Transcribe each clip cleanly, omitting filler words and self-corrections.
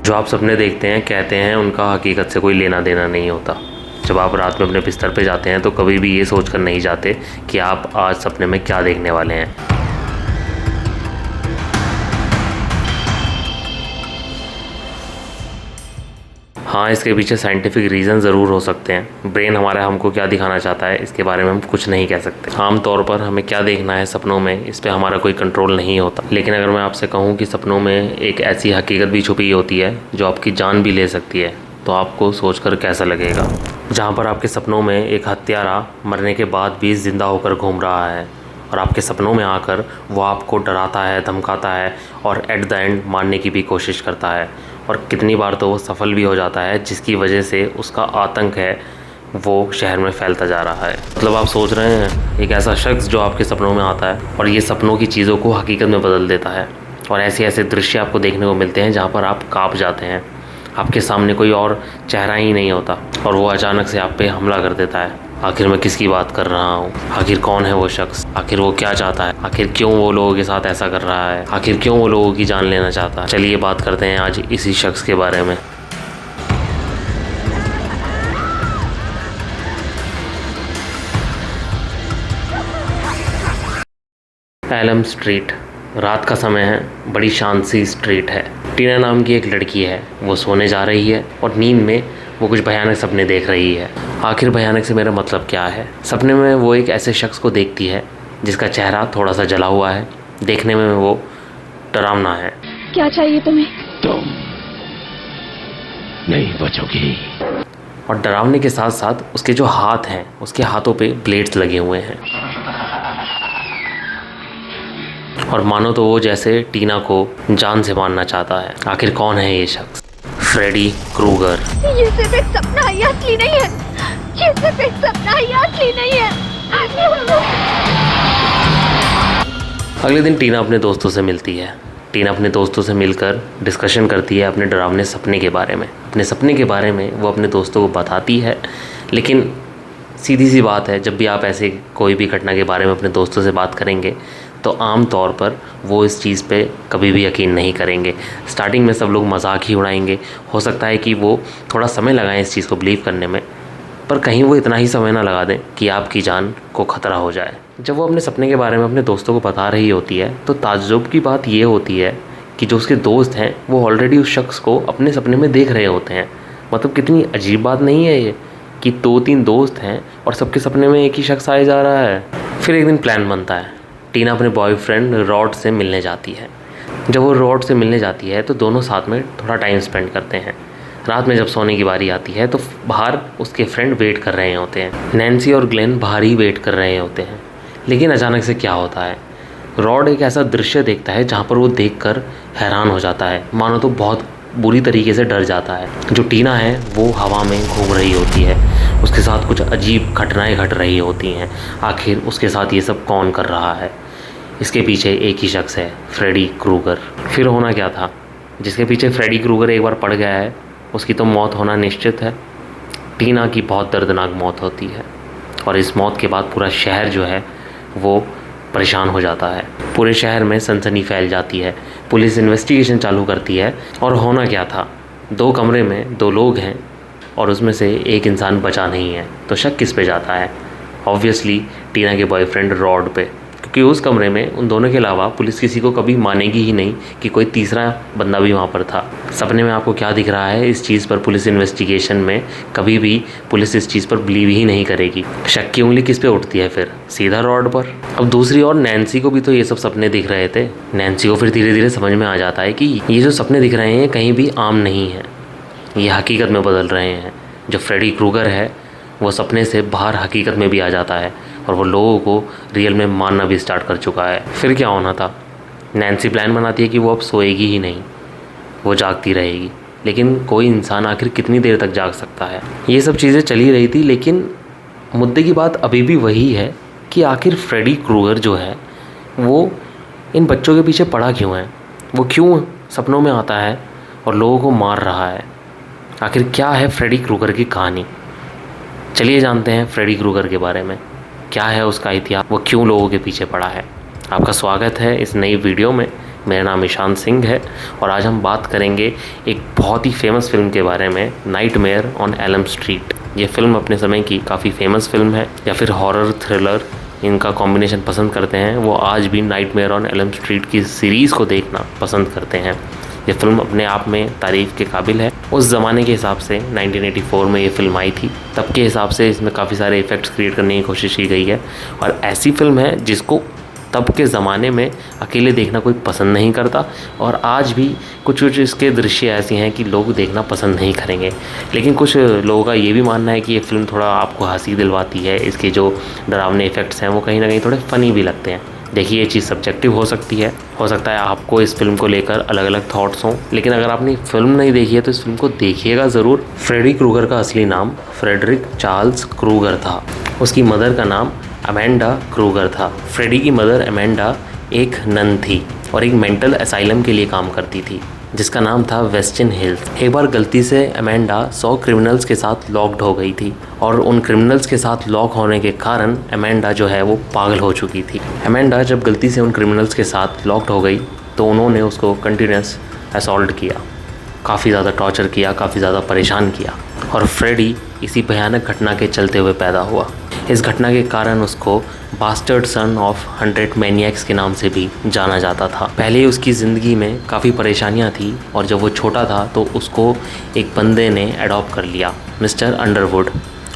जो आप सपने देखते हैं कहते हैं उनका हकीकत से कोई लेना देना नहीं होता। जब आप रात में अपने बिस्तर पे जाते हैं तो कभी भी ये सोच कर नहीं जाते कि आप आज सपने में क्या देखने वाले हैं। हाँ, इसके पीछे साइंटिफिक रीज़न ज़रूर हो सकते हैं। ब्रेन हमारा हमको क्या दिखाना चाहता है इसके बारे में हम कुछ नहीं कह सकते। आमतौर पर हमें क्या देखना है सपनों में इस पर हमारा कोई कंट्रोल नहीं होता। लेकिन अगर मैं आपसे कहूँ कि सपनों में एक ऐसी हकीकत भी छुपी होती है जो आपकी जान भी ले सकती है, तो आपको सोचकर कैसा लगेगा। जहाँ पर आपके सपनों में एक हत्यारा मरने के बाद भी जिंदा होकर घूम रहा है और आपके सपनों में आकर वो आपको डराता है, धमकाता है और एट द एंड मारने की भी कोशिश करता है। और कितनी बार तो वो सफल भी हो जाता है, जिसकी वजह से उसका आतंक है वो शहर में फैलता जा रहा है। मतलब आप सोच रहे हैं एक ऐसा शख्स जो आपके सपनों में आता है और ये सपनों की चीज़ों को हकीकत में बदल देता है। और ऐसे ऐसे दृश्य आपको देखने को मिलते हैं जहाँ पर आप काँप जाते हैं। आपके सामने कोई और चेहरा ही नहीं होता और वो अचानक से आप पे हमला कर देता है। आखिर मैं किसकी बात कर रहा हूँ? आखिर कौन है वो शख्स? आखिर वो क्या चाहता है? आखिर क्यों वो लोगों के साथ ऐसा कर रहा है? आखिर क्यों वो लोगों की जान लेना चाहता है? चलिए बात करते हैं आज इसी शख्स के बारे में। एलम स्ट्रीट, रात का समय है, बड़ी शांत सी स्ट्रीट है। टीना नाम की एक लड़की है, वो सोने जा रही है और नींद में वो कुछ भयानक सपने देख रही है। आखिर भयानक से मेरा मतलब क्या है? सपने में वो एक ऐसे शख्स को देखती है जिसका चेहरा थोड़ा सा जला हुआ है, देखने में वो डरावना है। क्या चाहिए तुम्हें? तुम नहीं बचोगी। और डरावने के साथ साथ उसके जो हाथ हैं, उसके हाथों पे ब्लेड्स लगे हुए हैं और मानो तो वो जैसे टीना को जान से मारना चाहता है। आखिर कौन है ये शख्स? Freddy Krueger. ये सिर्फ एक सपना है, ये असली नहीं है। ये सिर्फ एक सपना है, ये असली नहीं है। अगले दिन टीना अपने दोस्तों से मिलती है। टीना अपने दोस्तों से मिलकर डिस्कशन करती है अपने डरावने सपने के बारे में। अपने सपने के बारे में वो अपने दोस्तों को बताती है। लेकिन सीधी सी बात है, जब भी आप ऐसे कोई भी घटना के बारे में अपने दोस्तों से बात करेंगे तो आम तौर पर वो इस चीज़ पे कभी भी यकीन नहीं करेंगे। स्टार्टिंग में सब लोग मजाक ही उड़ाएंगे। हो सकता है कि वो थोड़ा समय लगाएं इस चीज़ को बिलीव करने में, पर कहीं वो इतना ही समय ना लगा दें कि आपकी जान को ख़तरा हो जाए। जब वो अपने सपने के बारे में अपने दोस्तों को बता रही होती है तो ताज्जुब की बात ये होती है कि जो उसके दोस्त हैं वो ऑलरेडी उस शख्स को अपने सपने में देख रहे होते हैं। मतलब कितनी अजीब बात नहीं है ये कि 2-3 दोस्त हैं और सबके सपने में एक ही शख्स आए जा रहा है। फिर एक दिन प्लान बनता है। टीना अपने बॉयफ्रेंड रॉड से मिलने जाती है। जब वो रॉड से मिलने जाती है तो दोनों साथ में थोड़ा टाइम स्पेंड करते हैं। रात में जब सोने की बारी आती है तो बाहर उसके फ्रेंड वेट कर रहे होते हैं। नैन्सी और ग्लेन बाहर ही वेट कर रहे होते हैं। लेकिन अचानक से क्या होता है, रॉड एक ऐसा दृश्य देखता है जहाँ पर वो देखकर हैरान हो जाता है, मानो तो बहुत बुरी तरीके से डर जाता है। जो टीना है वो हवा में घूम रही होती है, उसके साथ कुछ अजीब घटनाएं घट रही होती हैं। आखिर उसके साथ ये सब कौन कर रहा है? इसके पीछे एक ही शख्स है, फ्रेडी क्रूगर। फिर होना क्या था? जिसके पीछे फ्रेडी क्रूगर एक बार पड़ गया है उसकी तो मौत होना निश्चित है। टीना की बहुत दर्दनाक मौत होती है और इस मौत के बाद पूरा शहर जो है वो परेशान हो जाता है। पूरे शहर में सनसनी फैल जाती है। पुलिस इन्वेस्टिगेशन चालू करती है। और होना क्या था, 2 कमरे में 2 लोग हैं और उसमें से एक इंसान बचा नहीं है। तो शक किस पे जाता है? ऑब्वियसली टीना के बॉयफ्रेंड रॉड पे, क्योंकि उस कमरे में उन दोनों के अलावा पुलिस किसी को कभी मानेगी ही नहीं कि कोई तीसरा बंदा भी वहाँ पर था। सपने में आपको क्या दिख रहा है, इस चीज़ पर पुलिस इन्वेस्टिगेशन में कभी भी पुलिस इस चीज़ पर बिलीव ही नहीं करेगी। शक की उंगली किस पे उठती है फिर? सीधा रॉड पर। अब दूसरी ओर नैन्सी को भी तो ये सब सपने दिख रहे थे। नैन्सी को फिर धीरे धीरे समझ में आ जाता है कि ये जो सपने दिख रहे हैं कहीं भी आम नहीं है, ये हकीकत में बदल रहे हैं। जो फ्रेडी क्रूगर है वो सपने से बाहर हकीकत में भी आ जाता है और वो लोगों को रियल में मारना भी स्टार्ट कर चुका है। फिर क्या होना था? नैन्सी प्लान बनाती है कि वो अब सोएगी ही नहीं, वो जागती रहेगी। लेकिन कोई इंसान आखिर कितनी देर तक जाग सकता है? ये सब चीज़ें चली रही थी, लेकिन मुद्दे की बात अभी भी वही है कि आखिर फ्रेडी क्रूगर जो है वो इन बच्चों के पीछे पड़ा क्यों है? वो क्यों सपनों में आता है और लोगों को मार रहा है? आखिर क्या है फ्रेडी क्रूगर की कहानी? चलिए जानते हैं फ्रेडी क्रूगर के बारे में। क्या है उसका इतिहास, वो क्यों लोगों के पीछे पड़ा है। आपका स्वागत है इस नई वीडियो में मेरा नाम ईशान सिंह है और आज हम बात करेंगे एक बहुत ही फेमस फिल्म के बारे में, नाइटमेयर ऑन एल्म स्ट्रीट। ये फिल्म अपने समय की काफ़ी फेमस फिल्म है, या फिर हॉरर थ्रिलर इनका कॉम्बिनेशन पसंद करते हैं वो आज भी नाइटमेयर ऑन एल्म स्ट्रीट की सीरीज़ को देखना पसंद करते हैं। ये फिल्म अपने आप में तारीफ़ के काबिल है। उस ज़माने के हिसाब से 1984 में ये फिल्म आई थी, तब के हिसाब से इसमें काफ़ी सारे इफ़ेक्ट्स क्रिएट करने की कोशिश की गई है और ऐसी फिल्म है जिसको तब के ज़माने में अकेले देखना कोई पसंद नहीं करता और आज भी कुछ कुछ इसके दृश्य ऐसे हैं कि लोग देखना पसंद नहीं करेंगे। लेकिन कुछ लोगों का ये भी मानना है कि ये फ़िल्म थोड़ा आपको हंसी दिलवाती है, इसके जो डरावने इफ़ेक्ट्स हैं वो कहीं ना कहीं थोड़े फ़नी भी लगते हैं। देखिए, ये चीज़ सब्जेक्टिव हो सकती है, हो सकता है आपको इस फिल्म को लेकर अलग अलग थॉट्स हों, लेकिन अगर आपने फिल्म नहीं देखी है तो इस फिल्म को देखिएगा ज़रूर। फ्रेडी क्रूगर का असली नाम फ्रेडरिक चार्ल्स क्रूगर था। उसकी मदर का नाम अमेंडा क्रूगर था। फ्रेडी की मदर अमेंडा एक नन थी और एक मेंटल असाइलम के लिए काम करती थी जिसका नाम था वेस्टर्न हिल्स। एक बार गलती से अमेंडा 100 क्रिमिनल्स के साथ लॉक्ड हो गई थी और उन क्रिमिनल्स के साथ लॉक होने के कारण अमेंडा जो है वो पागल हो चुकी थी। अमेंडा जब गलती से उन क्रिमिनल्स के साथ लॉक्ड हो गई तो उन्होंने उसको कंटिन्यूस असॉल्ट किया, काफ़ी ज़्यादा टॉर्चर किया, काफ़ी ज़्यादा परेशान किया और फ्रेडी इसी भयानक घटना के चलते हुए पैदा हुआ। इस घटना के कारण उसको बास्टर्ड सन ऑफ 100 मैनिएक्स के नाम से भी जाना जाता था। पहले उसकी ज़िंदगी में काफ़ी परेशानियां थी और जब वो छोटा था तो उसको एक बंदे ने अडॉप्ट कर लिया, मिस्टर अंडरवुड।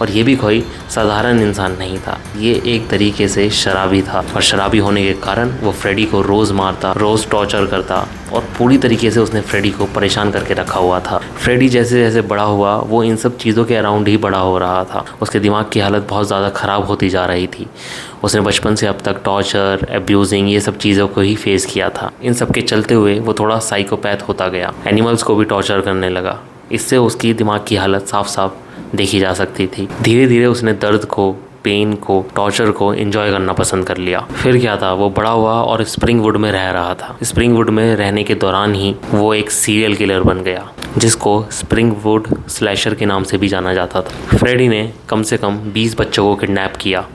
और ये भी कोई साधारण इंसान नहीं था, ये एक तरीके से शराबी था और शराबी होने के कारण वो फ्रेडी को रोज़ मारता, रोज़ टॉर्चर करता और पूरी तरीके से उसने फ्रेडी को परेशान करके रखा हुआ था। फ्रेडी जैसे जैसे बड़ा हुआ वो इन सब चीज़ों के अराउंड ही बड़ा हो रहा था। उसके दिमाग की हालत बहुत ज़्यादा ख़राब होती जा रही थी। उसने बचपन से अब तक टॉर्चर, एब्यूजिंग ये सब चीज़ों को ही फेस किया था। इन सब के चलते हुए वो थोड़ा साइकोपैथ होता गया, एनिमल्स को भी टॉर्चर करने लगा। इससे उसकी दिमाग की हालत साफ साफ देखी जा सकती थी। धीरे धीरे उसने दर्द को, पेन को, टॉर्चर को एंजॉय करना पसंद कर लिया। फिर क्या था, वो बड़ा हुआ और स्प्रिंगवुड में रह रहा था। स्प्रिंगवुड में रहने के दौरान ही वो एक सीरियल किलर बन गया जिसको स्प्रिंगवुड स्लैशर के नाम से भी जाना जाता था। फ्रेडी ने कम से कम 20 बच्चों को किडनैप किया,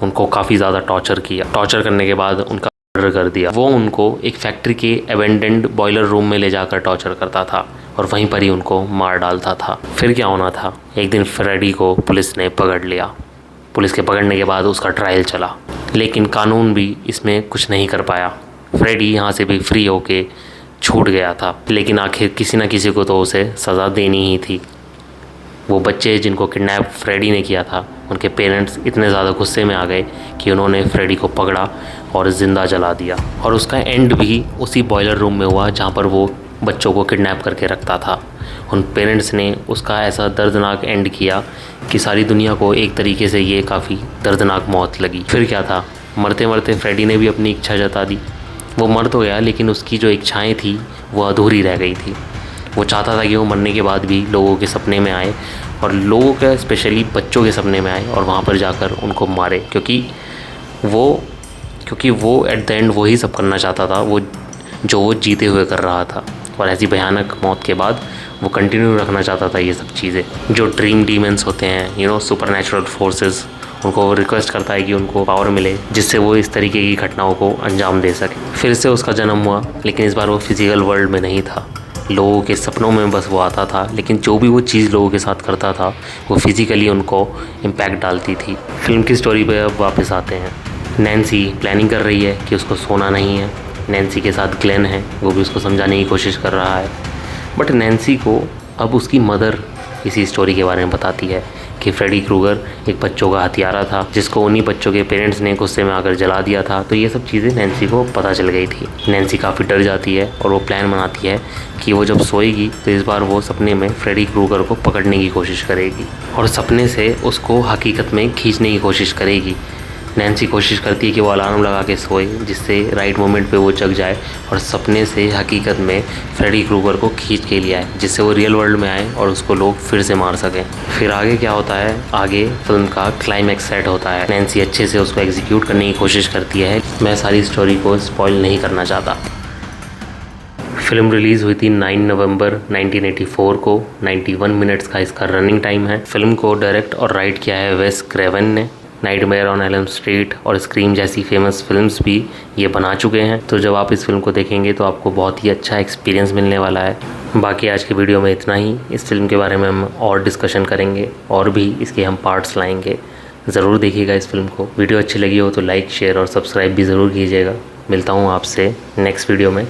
उनको काफ़ी ज़्यादा टॉर्चर किया। टॉर्चर करने के बाद उनका मर्डर कर दिया। वो उनको एक फैक्ट्री के एबेंडेंड बॉयलर रूम में ले जाकर टॉर्चर करता था और वहीं पर ही उनको मार डालता था। फिर क्या होना था, एक दिन फ्रेडी को पुलिस ने पकड़ लिया। पुलिस के पकड़ने के बाद उसका ट्रायल चला, लेकिन कानून भी इसमें कुछ नहीं कर पाया। फ्रेडी यहाँ से भी फ्री होके छूट गया था, लेकिन आखिर किसी न किसी को तो उसे सज़ा देनी ही थी। वो बच्चे जिनको किडनैप फ्रेडी ने किया था, उनके पेरेंट्स इतने ज़्यादा गुस्से में आ गए कि उन्होंने फ्रेडी को पकड़ा और ज़िंदा जला दिया। और उसका एंड भी उसी बॉयलर रूम में हुआ जहाँ पर वो बच्चों को किडनैप करके रखता था। उन पेरेंट्स ने उसका ऐसा दर्दनाक एंड किया कि सारी दुनिया को एक तरीके से ये काफ़ी दर्दनाक मौत लगी। फिर क्या था, मरते मरते फ्रेडी ने भी अपनी इच्छा जता दी। वो मर तो गया, लेकिन उसकी जो इच्छाएं थी वो अधूरी रह गई थी। वो चाहता था कि वो मरने के बाद भी लोगों के सपने में आए और लोगों के, स्पेशली बच्चों के सपने में आए और वहाँ पर जाकर उनको मारे, क्योंकि वो एट द एंड वही सब करना चाहता था जो वो जीते हुए कर रहा था। और ऐसी भयानक मौत के बाद वो कंटिन्यू रखना चाहता था ये सब चीज़ें। जो ड्रीम डीमंस होते हैं, सुपरनैचुरल फोर्सेस, उनको वो रिक्वेस्ट करता है कि उनको पावर मिले जिससे वो इस तरीके की घटनाओं को अंजाम दे सके। फिर से उसका जन्म हुआ, लेकिन इस बार वो फिजिकल वर्ल्ड में नहीं था, लोगों के सपनों में बस वो आता था। लेकिन जो भी वो चीज़ लोगों के साथ करता था वो फिज़िकली उनको इम्पैक्ट डालती थी। फिल्म की स्टोरी पे अब वापस आते हैं। नैन्सी प्लानिंग कर रही है कि उसको सोना नहीं है। नैन्सी के साथ ग्लेन है, वो भी उसको समझाने की कोशिश कर रहा है, बट नैन्सी को अब उसकी मदर इसी स्टोरी के बारे में बताती है कि फ्रेडी क्रूगर एक बच्चों का हत्यारा था जिसको उन्हीं बच्चों के पेरेंट्स ने गुस्से में आकर जला दिया था। तो ये सब चीज़ें नैन्सी को पता चल गई थी। नैन्सी काफ़ी डर जाती है और वो प्लान बनाती है कि वो जब सोएगी तो इस बार वो सपने में फ्रेडी क्रूगर को पकड़ने की कोशिश करेगी और सपने से उसको हकीकत में खींचने की कोशिश करेगी। नैन्सी कोशिश करती है कि वो अलार्म लगा के सोए जिससे राइट मोमेंट पे वो जग जाए और सपने से हकीकत में फ्रेडी क्रूगर को खींच के लिए आए, जिससे वो रियल वर्ल्ड में आए और उसको लोग फिर से मार सकें। फिर आगे क्या होता है, आगे फिल्म का क्लाइमैक्स सेट होता है। नैन्सी अच्छे से उसको एग्जीक्यूट करने की कोशिश करती है। मैं सारी स्टोरी को स्पॉइल नहीं करना चाहता। फिल्म रिलीज़ हुई थी 9 नवंबर 1984 को। 91 मिनट्स का इसका रनिंग टाइम है। फिल्म को डायरेक्ट और राइट किया है वेस क्रेवन ने। नाइटमेयर ऑन एल्म स्ट्रीट और स्क्रीम जैसी फेमस फिल्म्स भी ये बना चुके हैं। तो जब आप इस फिल्म को देखेंगे तो आपको बहुत ही अच्छा एक्सपीरियंस मिलने वाला है। बाकी आज की वीडियो में इतना ही। इस फिल्म के बारे में हम और डिस्कशन करेंगे और भी इसके हम पार्ट्स लाएंगे। ज़रूर देखिएगा इस फिल्म को। वीडियो अच्छी लगी हो तो लाइक, शेयर और सब्सक्राइब भी ज़रूर कीजिएगा। मिलता हूँ आपसे नेक्स्ट वीडियो में।